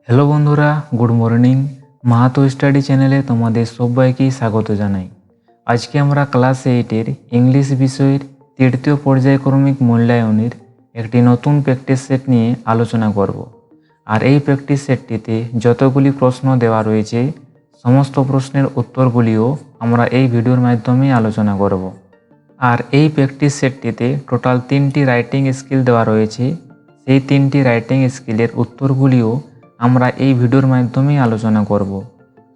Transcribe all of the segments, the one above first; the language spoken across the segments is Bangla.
হ্যালো বন্ধুরা, গুড মর্নিং। মাহাতো স্টাডি চ্যানেলে তোমাদের সবাইকে স্বাগত জানাই। আজকে আমরা ক্লাস 8-এর ইংলিশ বিষয়ের তৃতীয় পর্যায়ক্রমিক মূল্যায়নের একটি নতুন প্র্যাকটিস সেট নিয়ে আলোচনা করব। আর এই প্র্যাকটিস সেটটিতে যতগুলি প্রশ্ন দেওয়া রয়েছে সমস্ত প্রশ্নের উত্তরগুলিও আমরা এই ভিডিওর মাধ্যমে আলোচনা করব। আর এই প্র্যাকটিস সেটটিতে টোটাল 3টি রাইটিং স্কিল দেওয়া রয়েছে। সেই 3টি রাইটিং স্কিলের উত্তরগুলিও আমরা এই ভিডিওর মাধ্যমে আলোচনা করব।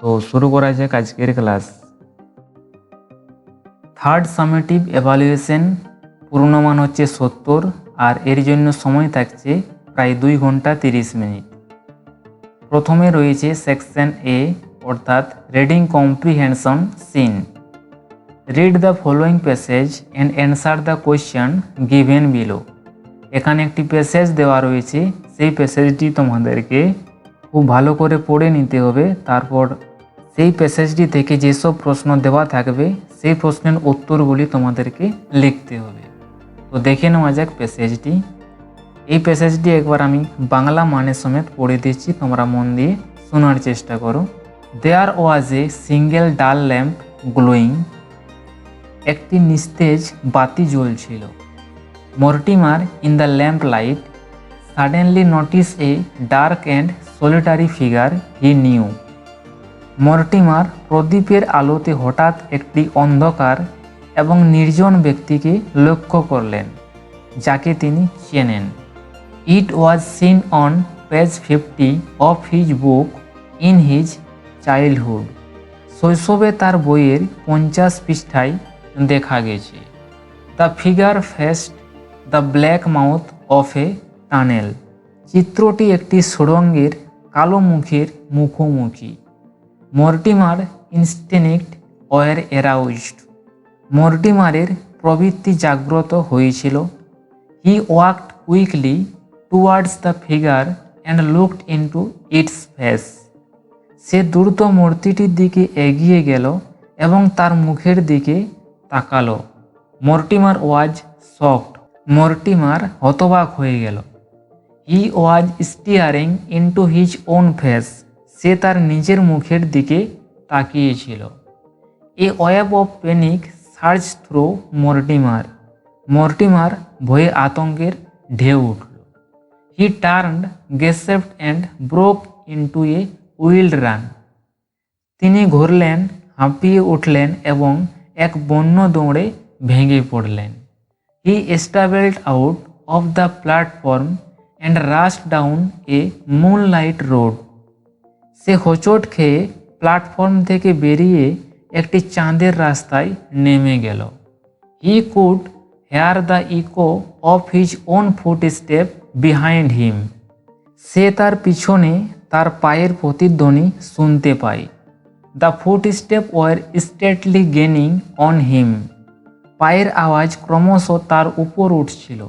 তো শুরু করা যাক আজকের ক্লাস। থার্ড সামেটিভ এভালুয়েশন পূর্ণমান হচ্ছে 70 আর এর জন্য সময় থাকছে প্রায় 2 ঘন্টা 30 মিনিট। প্রথমে রয়েছে সেকশন এ অর্থাৎ reading comprehension seen. Read the following passage and answer the question given below. এখানে একটি প্যাসেজ দেওয়া রয়েছে, সেই প্যাসেজটি তোমাদেরকে খুব ভালো করে পড়ে নিতে হবে। তারপর সেই প্যাসেজটি থেকে যেসব প্রশ্ন দেওয়া থাকবে সেই প্রশ্নের উত্তরগুলি তোমাদেরকে লিখতে হবে। তো দেখে নেওয়া যাক প্যাসেজটি। এই প্যাসেজটি একবার আমি বাংলা মানে সমেত পড়ে দিচ্ছি, তোমরা মন দিয়ে শোনার চেষ্টা করো। There was a single dull lamp glowing. একটি নিস্তেজ বাতি জ্বলছিল। Mortimer in the lamp light suddenly noticed a dark and solitary figure he knew. মর্টিমার প্রদীপের আলোতে হঠাৎ একটি অন্ধকার এবং নির্জন ব্যক্তিকে লক্ষ্য করলেন, যাকে তিনি চেনেন। It was seen on page 50 of his book in his childhood. শৈশবে তার বইয়ের 50 পৃষ্ঠায় দেখা গেছে। The figure faced the black mouth of a tunnel. চিত্রটি একটি সুড়ঙ্গের কালো মুখের মুখোমুখি। Mortimer instinct were aroused. মর্টিমারের প্রবৃত্তি জাগ্রত হয়েছিল। He walked quickly towards the figure and looked into its face. সে দ্রুত মূর্তিটির দিকে এগিয়ে গেল এবং তার মুখের দিকে তাকালো। Mortimer was shocked. মর্টিমার হতবাক হয়ে গেল। He was staring into his own face. সে তার নিজের মুখের দিকে তাকিয়েছিল। A wave of panic surged through Mortimer. Mortimer ভয়ে আতঙ্কের ঢেউ উঠল। He turned, gasped and broke into a wild run. তিনি ঘুরলেন, হাঁপিয়ে উঠলেন এবং এক বন্য দৌড়ে ভেঙে পড়লেন। He stumbled out of the platform and rushed down a moonlight road. সে হোঁচট খেয়ে প্ল্যাটফর্ম থেকে বেরিয়ে একটি চাঁদের রাস্তায় নেমে গেল। He could hear the echo of his own footsteps behind him. সে তার পিছনে তার পায়ের প্রতিধ্বনি শুনতে পায়। The footsteps were steadily gaining on him. পায়ের আওয়াজ ক্রমশ তার উপর উঠছিল।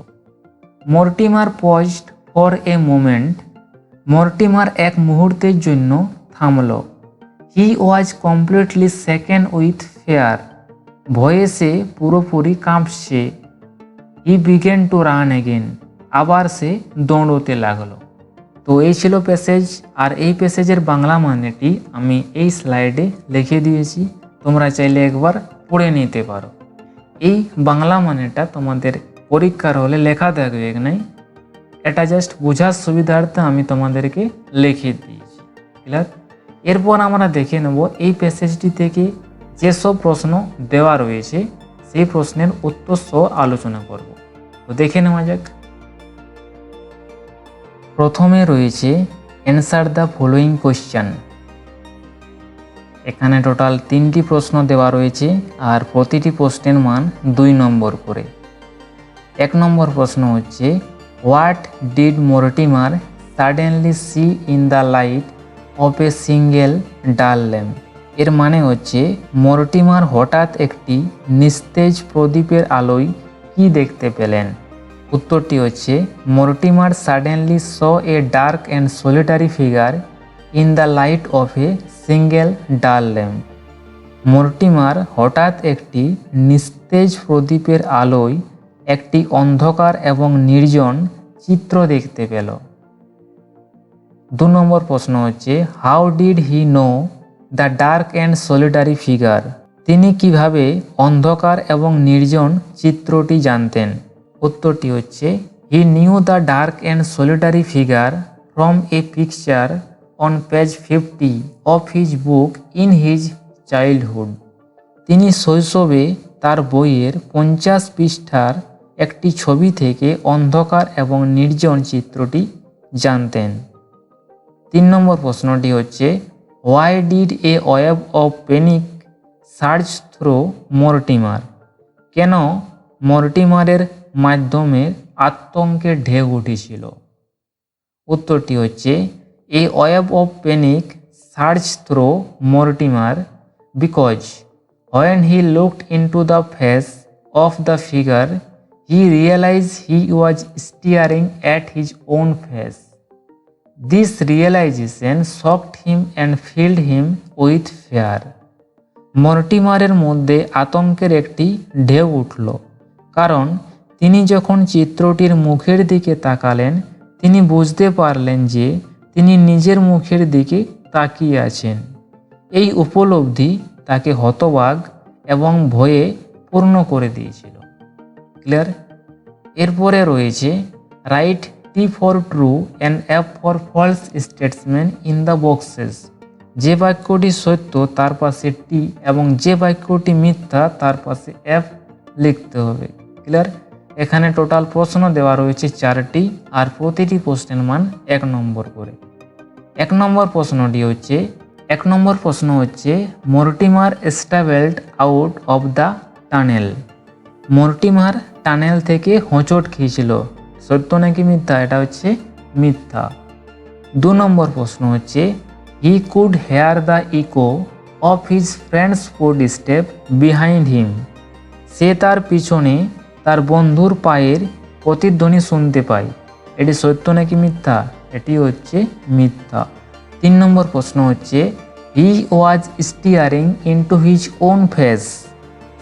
Mortimer paused for a moment. Mortimer এক মুহূর্তের জন্য থামল। He was completely shaken with fear. ভয়ে সে পুরোপুরি কাঁপছে। He began to run again. আবার সে দৌড়তে লাগলো। তো এই ছিল প্যাসেজ, আর এই প্যাসেজের বাংলা মানেটি আমি এই স্লাইডে লিখে দিয়েছি, তোমরা চাইলে একবার পড়ে নিতে পারো। এই বাংলা মানেটা তোমাদের পরীক্ষার হলে লেখা থাকবে নাই, এটা জাস্ট বোঝার সুবিধার্থে আমি তোমাদেরকে লিখে দিয়েছি। ক্লিয়ার? এরপর আমরা দেখে নেব এই প্যাসেজটি থেকে যেসব প্রশ্ন দেওয়া রয়েছে সেই প্রশ্নের উত্তর সহ আলোচনা করব। তো দেখে নেওয়া যাক। প্রথমে রয়েছে অ্যান্সার দ্য ফলোয়িং কোয়েশ্চেন। এখানে টোটাল 3টি প্রশ্ন দেওয়া রয়েছে আর প্রতিটি প্রশ্নের মান 2 নম্বর করে। 1 নম্বর প্রশ্ন হচ্ছে, what did Mortimer suddenly see in the light of a single dull lamp. এর মানে হচ্ছে মর্টিমার হঠাৎ একটি নিস্তেজ প্রদীপের আলোয় কি দেখতে পেলেন। উত্তরটি হচ্ছে, Mortimer suddenly saw a dark and solitary figure in the light of a single dull lamp. Mortimer হঠাৎ একটি নিস্তেজ প্রদীপের আলোয় একটি অন্ধকার এবং নির্জন চিত্র দেখতে পেল। 2 নম্বর প্রশ্ন হচ্ছে how did he know the dark and solitary figure, তিনি কিভাবে অন্ধকার এবং নির্জন চিত্রটি জানতেন? উত্তরটি হচ্ছে he knew the dark and solitary figure from a picture on page 50 of his book in his childhood, তিনি শৈশবে তার বইয়ের 50 পৃষ্ঠার একটি ছবি থেকে অন্ধকার এবং নির্জন চিত্রটি জানতেন। 3 নম্বর প্রশ্নটি হচ্ছে why did A wave of panic surged through Mortimer, কেন মর্টিমারের মাধ্যমে আতঙ্কের ঢেউ উঠেছিল? উত্তরটি হচ্ছে এ wave of panic surged through Mortimer because when he looked into the face of the figure he realized he was staring at his own face. This realization shocked him and filled him with fear. মর্টিমারের মধ্যে আতঙ্কের একটি ঢেউ উঠল, কারণ তিনি যখন চিত্রটির মুখের দিকে তাকালেন তিনি বুঝতে পারলেন যে তিনি নিজের মুখের দিকে তাকিয়ে আছেন। এই উপলব্ধি তাকে হতবাক এবং ভয়ে পূর্ণ করে দিয়েছিল। ক্লিয়ার? এরপরে রয়েছে write T for true and F for false statements in the boxes, যে বাক্যটি সত্য তার পাশে টি এবং যে বাক্যটি মিথ্যা তার পাশে এফ লিখতে হবে। ক্লিয়ার? এখানে টোটাল প্রশ্ন দেওয়া রয়েছে 4টি আর প্রতিটি প্রশ্নের মান 1 নম্বর করে। 1 নম্বর প্রশ্ন হচ্ছে Mortimer stumbled out of the tunnel, Mortimer tunnel থেকে হোঁচট খেয়েছিল, সত্য নাকি মিথ্যা? এটা হচ্ছে মিথ্যা। 2 নম্বর প্রশ্ন হচ্ছে he could hear the echo of his friends footstep behind him, সে তার পিছনে তার বন্ধুর পায়ের প্রতিধ্বনি শুনতে পায়, এটি সত্য নাকি মিথ্যা? এটি হচ্ছে মিথ্যা। 3 নম্বর প্রশ্ন হচ্ছে he was staring into his own face,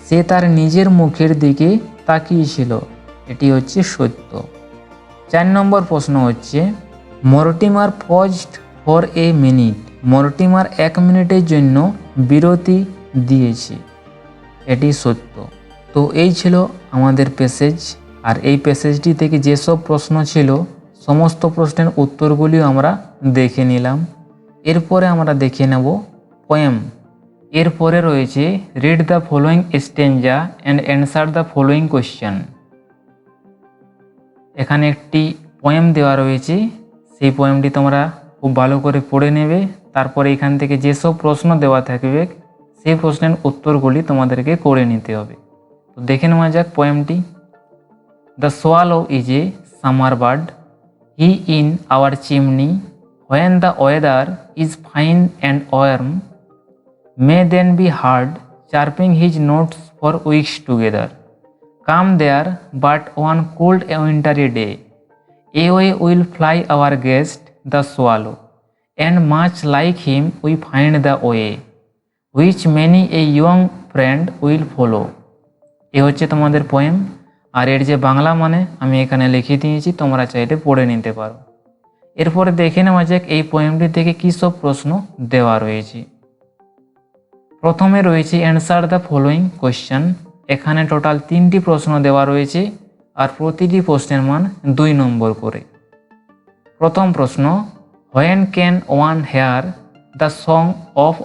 সে তার নিজের মুখের দিকে তাকিয়েছিল, এটি হচ্ছে সত্য। 4 নম্বর প্রশ্ন হচ্ছে Mortimer paused for a minute, Mortimer 1 মিনিটের জন্য বিরতি দিয়েছে, এটি সত্য। তো এই ছিল আমাদের প্যাসেজ, আর এই প্যাসেজটি থেকে যেসব প্রশ্ন ছিল সমস্ত প্রশ্নের উত্তরগুলিও আমরা দেখে নিলাম। এরপরে আমরা দেখে নেব পোয়েম। এরপরে রয়েছে read the following stanza and answer the following question. এখানে একটি পোয়েম দেওয়া রয়েছে, সেই পোয়েমটি তোমরা খুব ভালো করে পড়ে নেবে, তারপরে এখান থেকে যেসব প্রশ্ন দেওয়া থাকবে সেই প্রশ্নের উত্তরগুলি তোমাদেরকে করে নিতে হবে। তো দেখে নেওয়া যাক পোয়েমটি। The swallow is a summer bird, he in our chimney, when the weather is fine and warm, may then be heard chirping his notes for weeks together. Come there but one cold wintry day, away will fly our guest the swallow, and much like him we find the way, which many a young friend will follow. এ হচ্ছে তোমাদের পোয়েম, আর এর যে বাংলা মানে আমি এখানে লিখে দিয়েছি, তোমরা চাইলে পড়ে নিতে পারো। এরপরে দেখে নেওয়া যাক এই পোয়েমটি থেকে কী সব প্রশ্ন দেওয়া রয়েছে। প্রথমে রয়েছে অ্যান্সার দ্য ফলোয়িং কোয়েশ্চেন। এখানে টোটাল 3টি প্রশ্ন দেওয়া রয়েছে আর প্রতিটি প্রশ্নের মান 2 নম্বর করে। প্রথম প্রশ্ন when can one hear the song of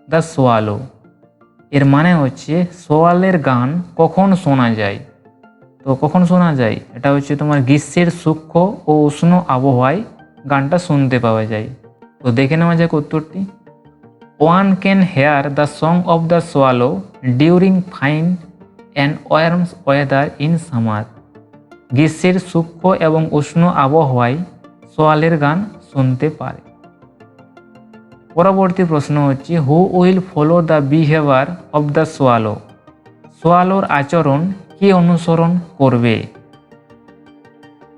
the swallow, এর মানে হচ্ছে সোয়ালের গান কখন শোনা যায়। তো কখন শোনা যায়? এটা হচ্ছে তোমার গ্রীষ্মের সূক্ষ্ম ও উষ্ণ আবহাওয়ায় গানটা শুনতে পাওয়া যায়। তো দেখে নেওয়া যাক উত্তরটি। One can hear the song of the swallow during fine and worm weather in summer, গ্রীষ্মের সূক্ষ্ম এবং উষ্ণ আবহাওয়ায় সোয়ালের গান শুনতে পারে। পরবর্তী প্রশ্ন হচ্ছে who will follow the behaviour of the swallow, সোয়ালোর আচরণ কে অনুসরণ করবে?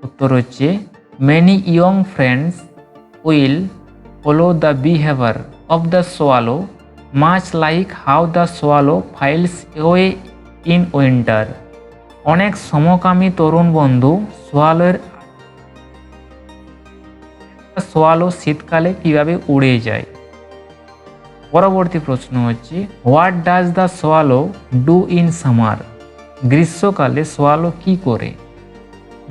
উত্তর হচ্ছে many young friends will follow the behaviour of the swallow much like how the swallow flies way in winter, অনেক সমকামী তরুণ বন্ধু সোয়ালোর সোয়ালো শীতকালে কিভাবে উড়ে যায়। পরবর্তী প্রশ্ন হচ্ছে what does the swallow do in summer. গ্রীষ্মকালে সোয়ালো কি করে।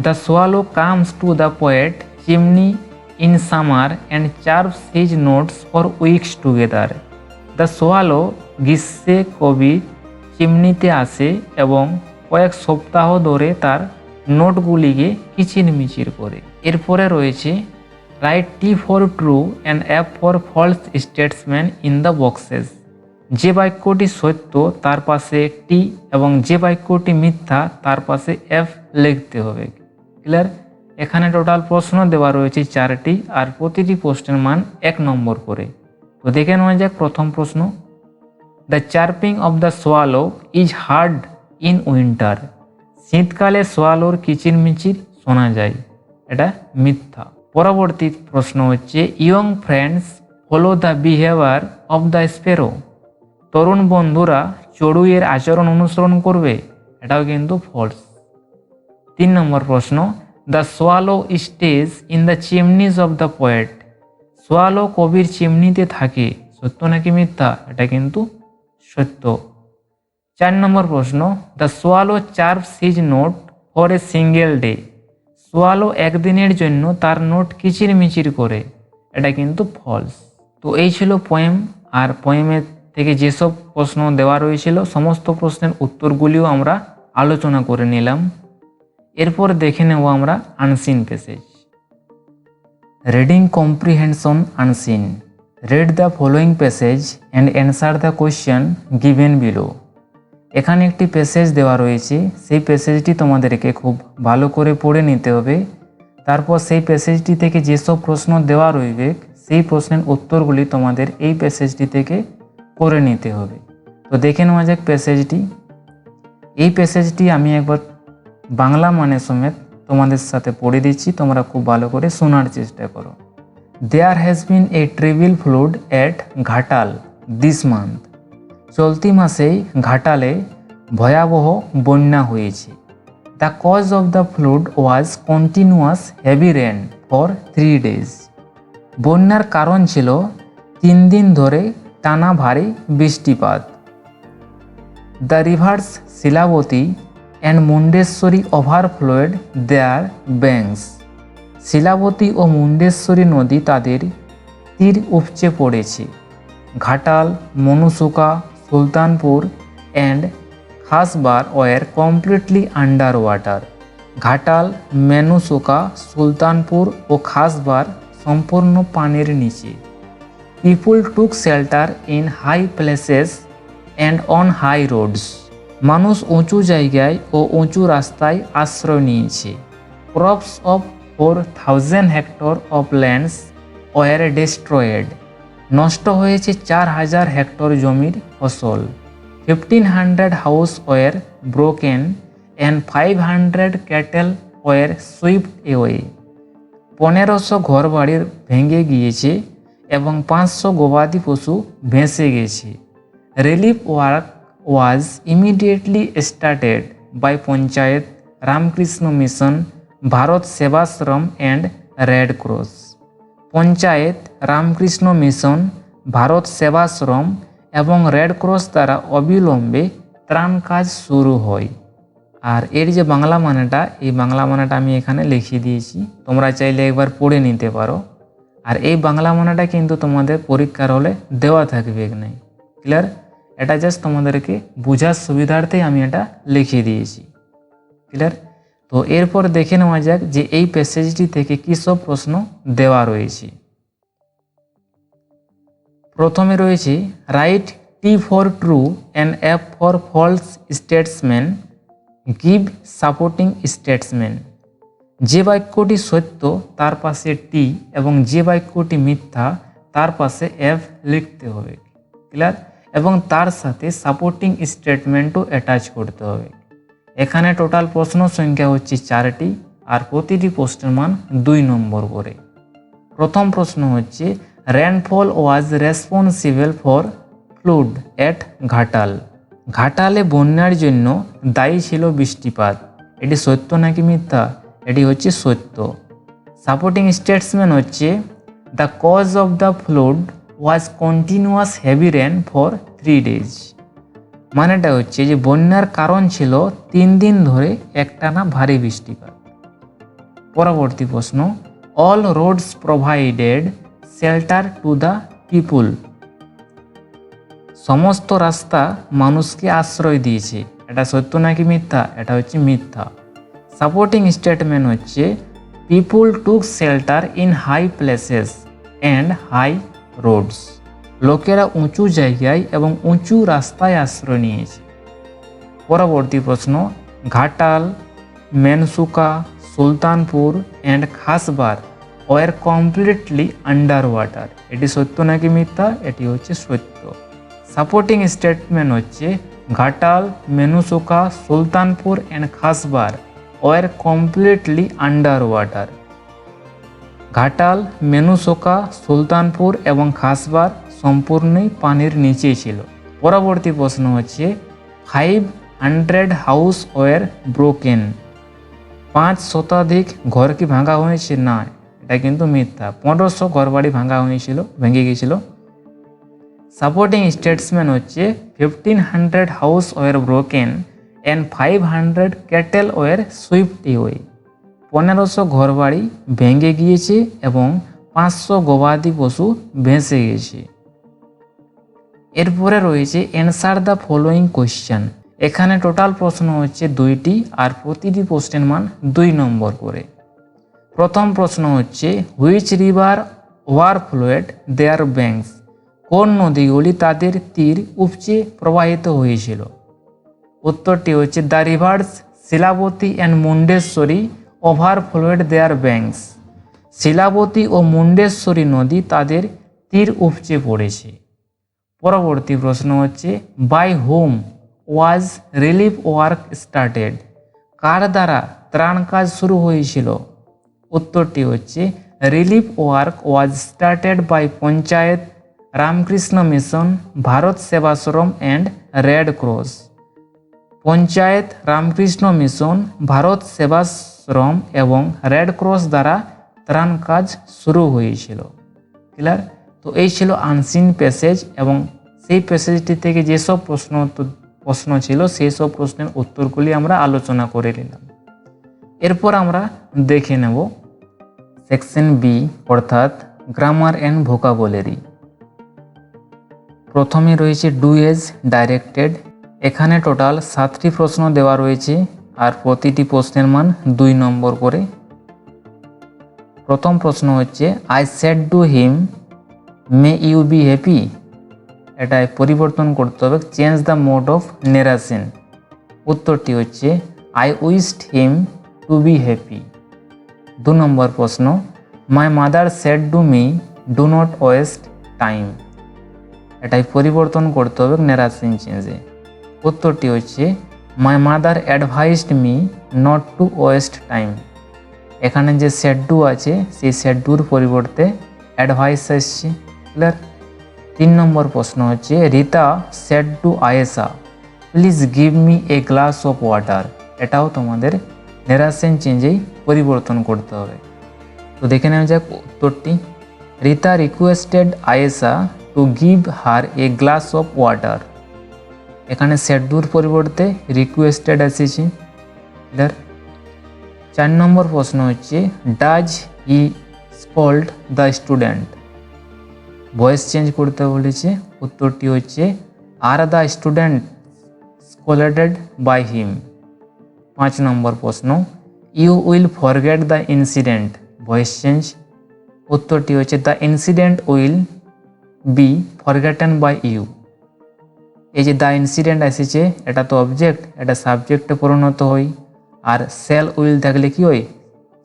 The swallow comes to the poet chimney in summer and chirps his notes for weeks together. The swallow গ্রীষ্মে কবি চিমনিতে আসে এবং কয়েক সপ্তাহ ধরে তার নোটগুলিকে কিচিরমিচির করে। এরপরে রয়েছে write T for true and F for false স্টেটসম্যান ইন দ্য বক্সেস। যে বাক্যটি সত্য তার পাশে টি এবং যে বাক্যটি মিথ্যা তার পাশে এফ লিখতে হবে। ক্লিয়ার। এখানে টোটাল প্রশ্ন দেওয়া রয়েছে 4টি আর প্রতিটি প্রশ্নের মান 1 নম্বর করে। তো দেখে নেওয়া যাক প্রথম প্রশ্ন। The chirping of the swallow is hard in winter. শীতকালে সোয়ালোর কিচিরমিচির শোনা যায়, এটা মিথ্যা। পরবর্তী প্রশ্ন হচ্ছে young friends follow the behaviour of the sparrow. তরুণ বন্ধুরা চড়ুইয়ের আচরণ অনুসরণ করবে, এটাও কিন্তু ফলস। 3 নম্বর প্রশ্ন the swallow stays in the chimneys of the poet. Swallow কবির চিমনিতে থাকে, সত্য নাকি মিথ্যা, এটা কিন্তু সত্য। 4 নম্বর প্রশ্ন the swallow chirps his note for a single day. Swallow একদিনের জন্য তার নোট কিচিরমিচির করে, এটা কিন্তু ফলস। তো এই ছিল পোয়েম, আর পোয়েমের থেকে যেসব প্রশ্ন দেওয়া রয়েছিল সমস্ত প্রশ্নের উত্তরগুলিও আমরা আলোচনা করে নিলাম। এরপর দেখে নেব আমরা unseen passage. Reading comprehension unseen. Read the following passage and answer the question given below. এখানে একটি প্যাসেজ দেওয়া রয়েছে, সেই প্যাসেজটি তোমাদেরকে খুব ভালো করে পড়ে নিতে হবে। তারপর সেই প্যাসেজটি থেকে যেসব প্রশ্ন দেওয়া রইবে সেই প্রশ্নের উত্তরগুলি তোমাদের এই প্যাসেজটি থেকে করে নিতে হবে। তো দেখে নেওয়া যাক প্যাসেজটি। এই প্যাসেজটি আমি একবার বাংলা মানে সমেত তোমাদের সাথে পড়ে দিচ্ছি, তোমরা খুব ভালো করে শোনার চেষ্টা করো। There has been a terrible flood at Ghatal this month. চলতি মাসেই ঘাটালে ভয়াবহ বন্যা হয়েছে। The cause of the flood was continuous heavy rain for 3 days। বন্যার কারণ ছিল 3 দিন ধরে টানা ভারী বৃষ্টিপাত। The rivers Shilabati and Mundeshwari overflowed their banks. Shilabati ও মুন্ডেশ্বরী নদী তাদের তীর উপচে পড়েছে। Ghatal, Manusuka, Sultanpur and Khasbar were completely under water. Ghatal, Menusuka, Sultanpur ও খাসবার সম্পূর্ণ পানির নিচে। People took shelter in high places and on high roads. মানুষ উঁচু জায়গায় ও উঁচু রাস্তায় আশ্রয় নিয়েছে। Crops of 4000 hectare of lands were destroyed. নষ্ট হয়েছে 4000 হেক্টর জমির ফসল। 1500 house were broken and 500 cattle were swept away. 1500 ঘরবাড়ির ভেঙে গিয়েছে এবং 500 গবাদি পশু ভেসে গেছে। Relief work was immediately started by panchayat, Ramakrishna Mission, Bharat Sevashram and Red Cross. Panchayat, Ramakrishna Mission, Bharat Sevashram এবং রেড ক্রস দ্বারা অবিলম্বে ত্রাণ কাজ শুরু হয়। আর এর যে বাংলা মানেটা, এই বাংলা মানেটা আমি এখানে লিখে দিয়েছি, তোমরা চাইলে একবার পড়ে নিতে পারো। আর এই বাংলা মানেটা কিন্তু তোমাদের পরীক্ষার হলে দেওয়া থাকবে নাই। ক্লিয়ার? এটা জাস্ট তোমাদেরকে বোঝার সুবিধার্থেই আমি এটা লিখে দিয়েছি। ক্লিয়ার? তো এরপর দেখে নেওয়া যাক যে এই প্যাসেজটি থেকে কী সব প্রশ্ন দেওয়া রয়েছে। প্রথমে রয়েছে write T for true and F for false Statesman, give supporting Statesman. যে বাক্যটি সত্য তার পাশে টি এবং যে বাক্যটি মিথ্যা তার পাশে এফ লিখতে হবে। ক্লিয়ার? এবং তার সাথে সাপোর্টিং স্টেটমেন্টও অ্যাটাচ করতে হবে। এখানে টোটাল প্রশ্ন সংখ্যা হচ্ছে 4টি আর প্রতিটি প্রশ্নের মান 2 নম্বর করে। প্রথম প্রশ্ন হচ্ছে rainfall was responsible for flood at Ghatal. ঘাটালে বন্যার জন্য দায়ী ছিল বৃষ্টিপাত। এটি সত্য নাকি মিথ্যা? এটি হচ্ছে সত্য। সাপোর্টিং স্টেটসম্যান হচ্ছে the cause of the flood was continuous heavy rain for 3 days। মানেটা হচ্ছে যে বন্যার কারণ ছিল 3 দিন ধরে একটানা ভারী বৃষ্টিপাত। পরবর্তী প্রশ্ন, all Rhodes provided shelter to the people. সমস্ত রাস্তা মানুষকে আশ্রয় দিয়েছে, এটা সত্য নাকি মিথ্যা? এটা হচ্ছে মিথ্যা। সাপোর্টিং স্টেটমেন্ট হচ্ছে people took shelter in high places and high roads. লোকেরা উঁচু জায়গায় এবং উঁচু রাস্তায় আশ্রয় নিয়েছে। পরবর্তী প্রশ্ন, Ghatal, Mensuka, Sultanpur and Khasbar were completely under water. এটি সত্য নাকি মিথ্যা? এটি হচ্ছে সত্য। সাপোর্টিং স্টেটমেন্ট হচ্ছে Ghatal, Menusuka, Sultanpur and Khasbar were completely under water. Ghatal, Menusoka, Sultanpur এবং খাসবার সম্পূর্ণই পানির নিচেই ছিল। পরবর্তী প্রশ্ন হচ্ছে 500 হাউস ওয়ার ব্রোকেন। 5 শতাধিক ঘর কি ভাঙা হয়েছে? না, এটা কিন্তু মিথ্যা। 1500 ঘরবাড়ি ভেঙে গিয়েছিল। সাপোর্টিং স্টেটসমেন্ট হচ্ছে 1500 house were broken and 500 cattle were swept away. 1500 ঘরবাড়ি ভেঙে গিয়েছে এবং 500 গবাদি পশু ভেসে গেছে। এরপরে রয়েছে অ্যান্সার দ্য ফলোয়িং কোয়েশ্চেন। এখানে টোটাল প্রশ্ন হচ্ছে 2টি আর প্রতিটি প্রশ্নের মান 2 নম্বর করে। প্রথম প্রশ্ন হচ্ছে which river were flowed their banks. কোন নদীগুলি তাদের তীর উপচে প্রবাহিত হয়েছিল? উত্তরটি হচ্ছে the rivers Shilabati and Mundeshwari overflowed their banks. Shilabati ও মুন্ডেশ্বরী নদী তাদের তীর উপচে পড়েছে। পরবর্তী প্রশ্ন হচ্ছে by whom was relief work started. কার দ্বারা ত্রাণ কাজ শুরু হয়েছিল? উত্তরটি হচ্ছে relief work was started by panchayat, Ramakrishna Mission, Bharat Sevashram and Red Cross. Panchayat, Ramakrishna Mission, Bharat Sevashram এবং রেড ক্রস দ্বারা ত্রাণ কাজ শুরু হয়েছিল। ক্লিয়ার? তো এই ছিল আনসিন প্যাসেজ এবং সেই প্যাসেজটি থেকে যেসব প্রশ্ন ছিল সেই সব প্রশ্নের উত্তরগুলি আমরা আলোচনা করে নিলাম। এরপর আমরা দেখে নেব সেকশন বি অর্থাৎ গ্রামার অ্যান্ড ভোকাবুলারি। প্রথমে রয়েছে ডু এজ ডাইরেক্টেড। এখানে টোটাল 7টি প্রশ্ন দেওয়া রয়েছে আর প্রতিটি প্রশ্নের মান 2 নম্বর করে। প্রথম প্রশ্ন হচ্ছে I said to him may you be happy. এটাই পরিবর্তন করতে হবে, change the mode of narration. উত্তরটি হচ্ছে I wished him to be happy. 2 নম্বর প্রশ্ন my mother said to me do not waste time. এটাই পরিবর্তন করতে হবে নেরেশন চেঞ্জে। উত্তরটি হচ্ছে my mother advised me not to waste time. এখানে যে সেড টু আছে সেই সেড টুর পরিবর্তে অ্যাডভাইস আসছে। ক্লিয়ার? 3 নম্বর প্রশ্ন হচ্ছে Rita said to Ayesha please give me a glass of water. এটাও তোমাদের নেরেশন চেঞ্জেই পরিবর্তন করতে হবে। তো দেখে নেওয়া যাক উত্তরটি। Rita requested Ayesha to give her a glass of water. এখানে সেড টুর পরিবর্তে রিকোয়েস্টেড এসেছে। ক্লিয়ার? 4 নম্বর প্রশ্ন হচ্ছে does he scold the student. Voice change করতে বলেছে। উত্তরটি হচ্ছে are the student scolded by him. 5 নম্বর প্রশ্ন you will forget the incident. Voice change. উত্তরটি হচ্ছে the incident will be forgotten by you. এই যে দ্য ইনসিডেন্ট এসেছে এটা তো অবজেক্ট, এটা সাবজেক্টে পরিণত হয়। আর সেল উইল থাকলে কি হয়?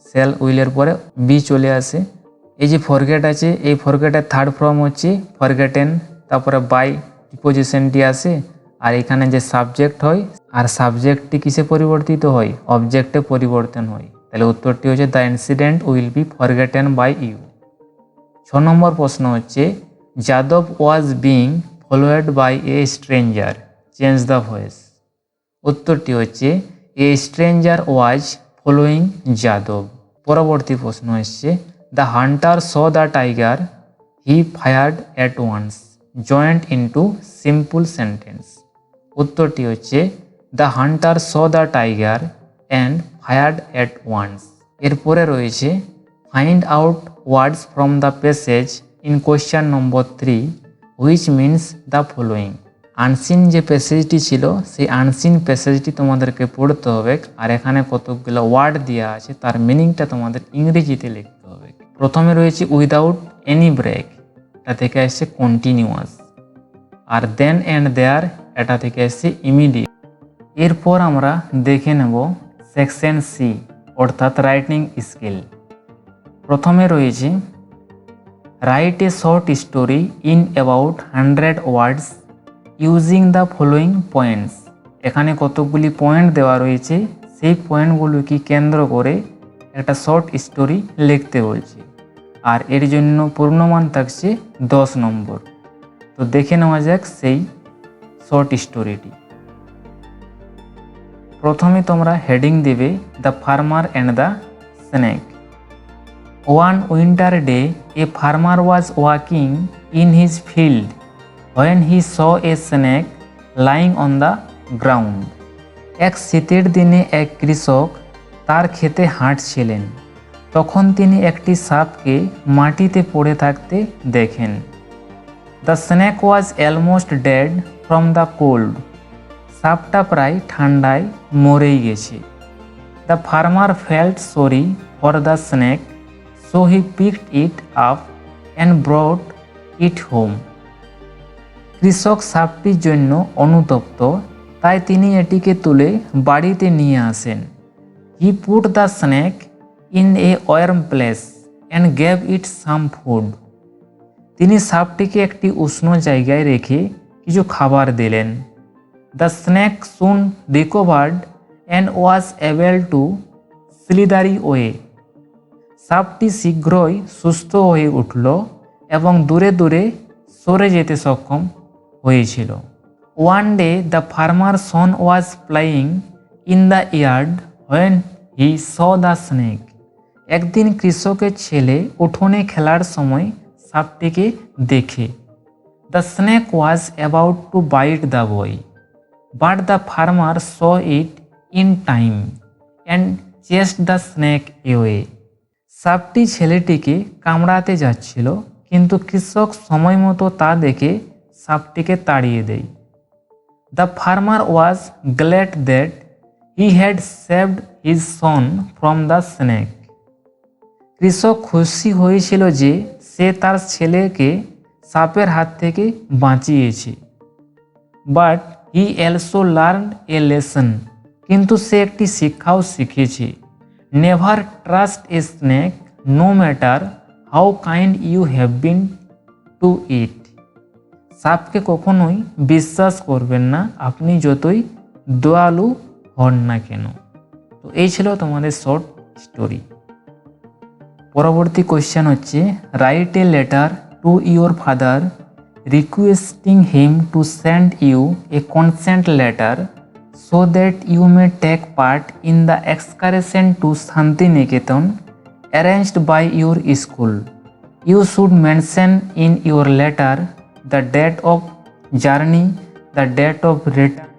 সেল উইলের পরে বি চলে আসে। এই যে ফরগেট আছে এই ফরগেটের থার্ড ফর্ম হচ্ছে ফরগেটেন, তারপরে বাই প্রিপোজিশনটি আসে আর এখানে যে সাবজেক্ট হয় আর সাবজেক্টটি কিসে পরিবর্তিত হয়? অবজেক্টে পরিবর্তন হয়। তাহলে উত্তরটি হচ্ছে the incident will be forgotten by you. 6 নম্বর প্রশ্ন হচ্ছে Yadav was being followed by a stranger, change the voice. উত্তরটি হচ্ছে a stranger was following Yadav. পরবর্তী প্রশ্ন এসছে the hunter saw the tiger he fired at once join into simple sentence. উত্তরটি হচ্ছে the hunter saw the tiger and fired at once. এরপরে রয়েছে find out words from the passage in question number 3 which means the following. Unseen যে প্যাসেজটি ছিল সেই আনসিন প্যাসেজটি তোমাদেরকে পড়তে হবে, আর এখানে কতগুলো ওয়ার্ড দেওয়া আছে তার মিনিংটা তোমাদের ইংরেজিতে লিখতে হবে। প্রথমে রয়েছে উইদাউট এনি ব্রেক, এটা থেকে আসছে কন্টিনিউয়াস, আর দেন অ্যান্ড দেয়ার এটা থেকে আসছে ইমিডিয়েট। এরপর আমরা দেখে নেব সেকশন সি অর্থাৎ রাইটিং স্কিল। প্রথমে রয়েছে write a short story in about 100 words using the following points. এখানে কতগুলি পয়েন্ট দেওয়া রয়েছে, সেই পয়েন্টগুলোকে কেন্দ্র করে একটা শর্ট স্টোরি লিখতে বলছে, আর এর জন্য পূর্ণমান থাকছে 10 নম্বর। তো দেখে নেওয়া যাক সেই শর্ট স্টোরিটি। প্রথমে তোমরা হেডিং দেবে the farmer and the snake. One winter day a farmer was walking in his field when he saw a snake lying on the ground. এক শীতের দিনে এক কৃষক তার ক্ষেতে হাঁটছিলেন, তখন তিনি একটি সাপকে মাটিতে পড়ে থাকতে দেখেন। The snake was almost dead from the cold. সাপটা প্রায় ঠান্ডায় মরেই গেছে। The farmer felt sorry for the snake, so he picked it up and brought it home. কৃষক সাপটির জন্য অনুতপ্ত, তাই তিনি এটিকে তুলে বাড়িতে নিয়ে আসেন। He put the snake in a warm place and gave it some food. তিনি সাপটিকে একটি উষ্ণ জায়গায় রেখে কিছু খাবার দিলেন। The snake soon recovered and was able to slither away. সাপটি শীঘ্রই সুস্থ হয়ে উঠল এবং দূরে দূরে সরে যেতে সক্ষম হয়েছিল। One day the farmer son was playing in the yard when he saw the snake. একদিন কৃষকের ছেলে উঠোনে খেলার সময় সাপটিকে দেখে। The snake was about to bite the boy, but the farmer saw it in time and chased the snake away. সাপটি ছেলেটিকে কামড়াতে যাচ্ছিল, কিন্তু কৃষক সময় মতো তা দেখে সাপটিকে তাড়িয়ে দেয়। The farmer was glad that he had saved his son from the snake. কৃষক খুশি হয়েছিল যে সে তার ছেলেকে সাপের হাত থেকে বাঁচিয়েছে। But he also learned a lesson, কিন্তু সে একটি শিক্ষাও শিখেছে। Never trust a snake no matter how kind you have been to it. সাপকে কখনোই বিশ্বাস করবেন না, আপনি যতই দয়ালু হন না কেন। তো এই ছিল তোমাদের শর্ট স্টোরি। পরবর্তী কোয়েশ্চেন হচ্ছে write a letter to your father requesting him to send you a consent letter so that you may take part in the excursion to Shantiniketan arranged by your school. You should mention in your letter the date of journey, the date of return,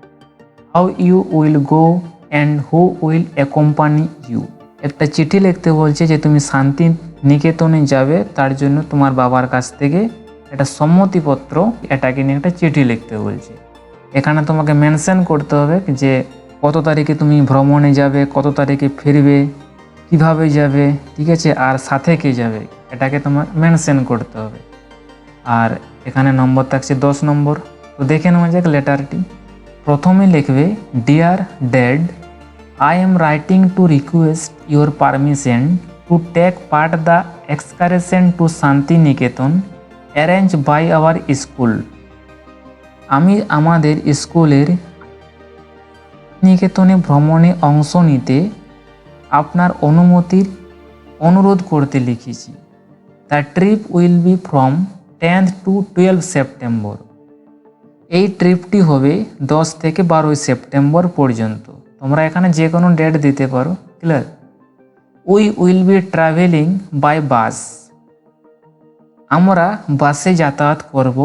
how you will go and who will accompany you. একটা চিঠি লিখতে বলছে যে তুমি শান্তি নিকেতনে যাবে, তার জন্য তোমার বাবার কাছ থেকে একটা সম্মতিপত্র এটাকে নিয়ে একটা চিঠি লিখতে বলছে। এখানে তোমাকে মেনশন করতে হবে যে কত তারিখে তুমি ভ্রমণে যাবে, কত তারিখে ফিরবে, কিভাবে যাবে, ঠিক আছে, আর সাথে কে যাবে, এটাকে তোমার মেনশন করতে হবে। আর এখানে নম্বর থাকছে 10 নম্বর। তো দেখে নেওয়া যাক লেটারটি। প্রথমে লিখবে dear dad, I am writing to request your permission to take part the excursion to Shantiniketan arrange by our school. আমি আমাদের স্কুলের নিকেতনে ভ্রমণে অংশ নিতে আপনার অনুমতির অনুরোধ করতে লিখেছি। The trip will be from 10th to 12 September. এই ট্রিপটি হবে 10 থেকে 12 সেপ্টেম্বর পর্যন্ত। তোমরা এখানে যে কোনো ডেট দিতে পারো, clear. We will be travelling by bus. আমরা বাসে যাতায়াত করব।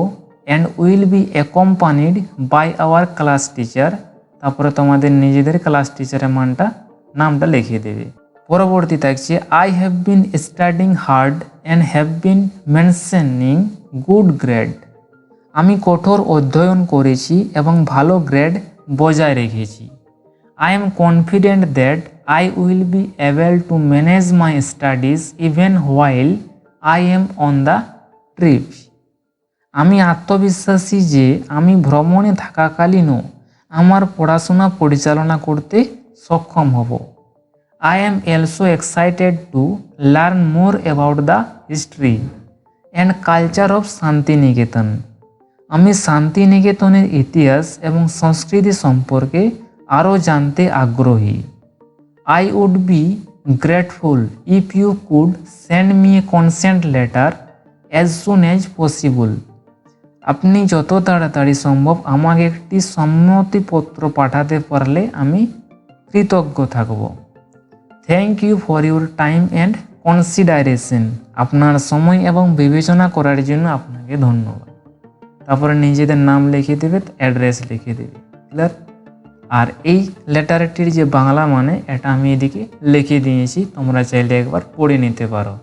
And will be accompanied by our class teacher. তারপরে তোমাদের নিজেদের ক্লাস টিচারের নামটা লিখে দেবে। পরবর্তী থাকছে I have been studying hard and have been mentioning good grade. আমি কঠোর অধ্যয়ন করেছি এবং ভালো গ্রেড বজায় রেখেছি। I am confident that I will be able to manage my studies even while I am on the trip. আমি আত্মবিশ্বাসী যে আমি ভ্রমণে থাকাকালীনও আমার পড়াশোনা পরিচালনা করতে সক্ষম হব। I am also excited to learn more about the history and culture of Santiniketan. আমি শান্তিনিকেতনের ইতিহাস এবং সংস্কৃতি সম্পর্কে আরও জানতে আগ্রহী। I would be grateful if you could send me a consent letter as soon as possible। আপনি যত তাড়াতাড়ি সম্ভব আমাকে একটি সম্মতিপত্র পাঠাতে পারলে আমি কৃতজ্ঞ থাকব। Thank you for your time and consideration. আপনার সময় এবং বিবেচনা করার জন্য আপনাকে ধন্যবাদ। তারপরে নিজেদের নাম লিখে দেবে, অ্যাড্রেস লিখে দেবে। ক্লিয়ার? আর এই লেটারটির যে বাংলা মানে এটা আমি এদিকে লিখে দিয়েছি, তোমরা চাইলে একবার পড়ে নিতে পারো।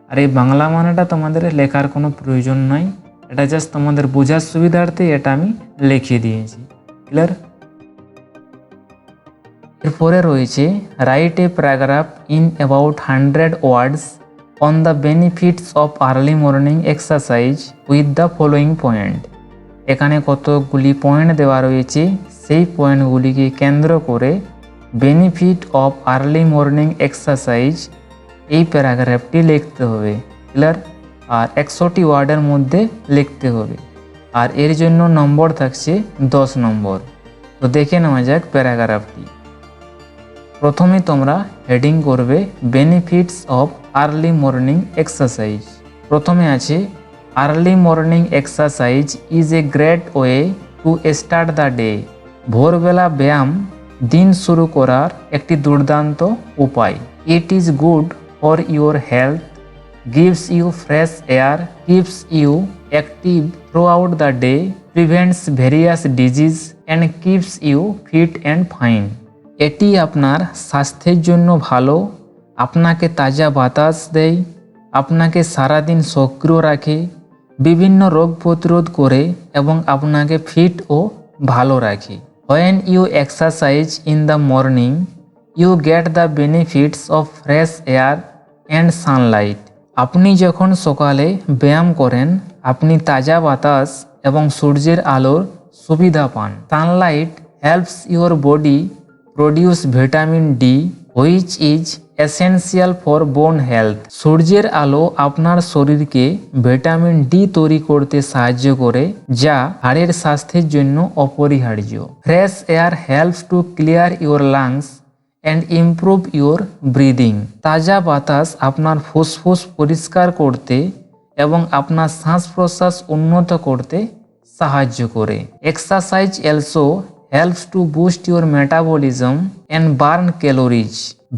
আর এই বাংলা মানেটা তোমাদের লেখার কোনো প্রয়োজন নাই, এটা জাস্ট তোমাদের বোঝার সুবিধার্থে এটা আমি লিখে দিয়েছি। ক্লিয়ার? এরপরে রয়েছে write a paragraph in about 100 words on the benefits of early morning exercise with the following point. এখানে কতগুলি পয়েন্ট দেওয়া রয়েছে, সেই পয়েন্টগুলিকে কেন্দ্র করে benefit of early morning exercise এই প্যারাগ্রাফটি লিখতে হবে। ক্লিয়ার? আর 100টি ওয়ার্ডের মধ্যে লিখতে হবে। আর এর জন্য নম্বর থাকছে 10 নম্বর। তো দেখে নেওয়া যাক প্যারাগ্রাফটি। প্রথমে তোমরা হেডিং করবে benefits of early morning exercise. প্রথমে আছে early morning exercise is a great way to start the day. ভোরবেলা ব্যায়াম দিন শুরু করার একটি দুর্দান্ত উপায়। It is good for your health, gives you fresh air, keeps you active throughout the day, prevents various disease and keeps you fit and fine। এটি আপনার স্বাস্থ্যের জন্য ভালো, আপনাকে তাজা বাতাস দেয়, আপনাকে সারাদিন সক্রিয় রাখে, বিভিন্ন রোগ প্রতিরোধ করে এবং আপনাকে ফিট ও ভালো রাখে। When you exercise in the morning, you get the benefits of fresh air and sunlight। আপনি যখন সকালে ব্যায়াম করেন আপনি তাজা বাতাস এবং সূর্যের আলোর সুবিধা পান। Sunlight helps your body produce vitamin D which is essential for বোন হেলথ। সূর্যের আলো আপনার শরীরকে ভিটামিন ডি তৈরি করতে সাহায্য করে, যা হাড়ের স্বাস্থ্যের জন্য অপরিহার্য। Fresh air helps to clear your lungs and improve your breathing. তাজা বাতাস আপনার ফুসফুস পরিষ্কার করতে এবং আপনার শ্বাস প্রশ্বাস উন্নত করতে সাহায্য করে। Exercise also helps to boost your metabolism and burn calories.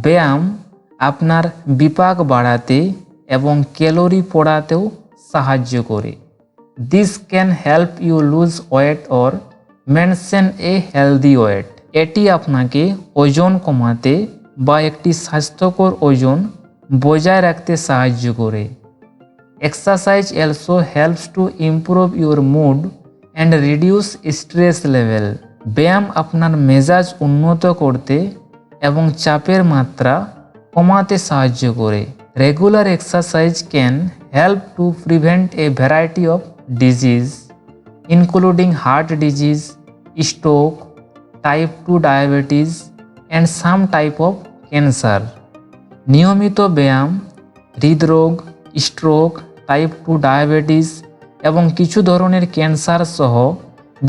ব্যায়াম আপনার বিপাক বাড়াতে এবং ক্যালোরি পোড়াতেও সাহায্য করে। This can help you lose weight or maintain a healthy weight. এটি আপনাকে ওজন কমাতে বা একটি স্বাস্থ্যকর ওজন বজায় রাখতে সাহায্য করে। Exercise also helps to improve your mood and reduce stress level. ব্যায়াম আপনার মেজাজ উন্নত করতে এবং চাপের মাত্রা কমাতে সাহায্য করে। Regular exercise can help to prevent a variety of disease including heart disease, stroke, type 2 diabetes and some type of cancer. নিয়মিত ব্যায়াম হৃদরোগ, স্ট্রোক, টাইপ 2 ডায়াবেটিস এবং কিছু ধরনের ক্যান্সার সহ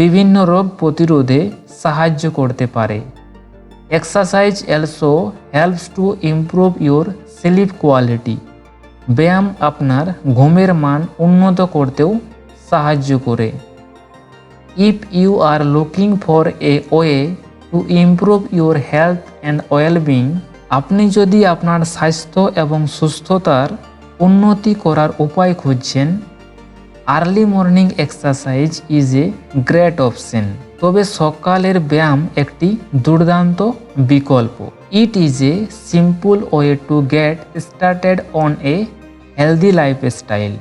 বিভিন্ন রোগ প্রতিরোধে সাহায্য করতে পারে। Exercise also helps to improve your sleep quality. ব্যায়াম আপনার ঘুমের মান উন্নত করতেও সাহায্য করে। If you are looking for a way to improve your health and wellbeing, আপনি যদি আপনার স্বাস্থ্য এবং সুস্থতার উন্নতি করার উপায় খুঁজছেন, early morning exercise is a great option. তবে সকালের ব্যায়াম একটি দুর্দান্ত বিকল্প। It is a simple way to get started on a healthy lifestyle.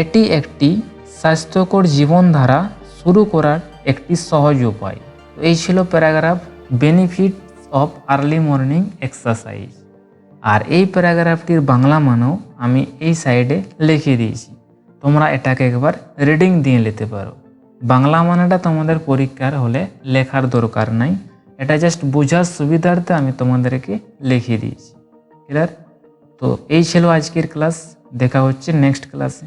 এটি একটি স্বাস্থ্যকর জীবনধারা শুরু করার একটি সহজ উপায়। তো এই ছিল paragraph benefits of early morning exercise. আর এই প্যারাগ্রাফটির বাংলা মানেও আমি এই সাইডে লিখে দিয়েছি, তোমরা এটাকে একবার রিডিং দিয়ে নিতে পারো। বাংলা মানেটা তোমাদের পরীক্ষার হলে লেখার দরকার নাই, এটা জাস্ট বোঝার সুবিধার্থে আমি তোমাদেরকে লিখে দিয়েছি। ক্লিয়ার? তো এই ছিল আজকের ক্লাস, দেখা হচ্ছে নেক্সট ক্লাসে।